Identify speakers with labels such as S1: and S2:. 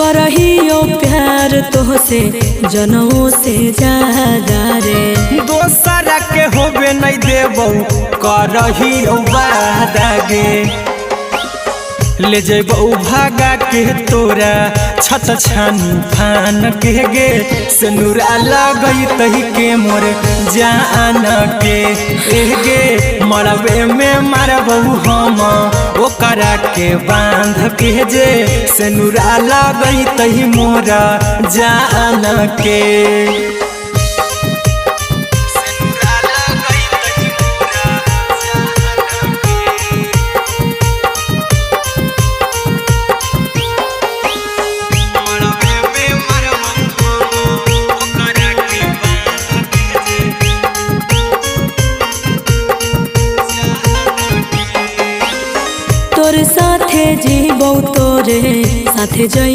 S1: करहियो प्यार तोहसे जनों से ज्यादा रे।
S2: दोसरा के होबे नहीं देबो करहियो वादा गे। ले जेबो भागा के तोरा छत छानी फान के गे। सिनुरा लगई तही के मोर जान के गे। मरबे में मारबो हम ओकरा के बांध के जे। सिनुरा लगई तही मोर जान के।
S1: तोर साथे जीबो तोरे साथे जई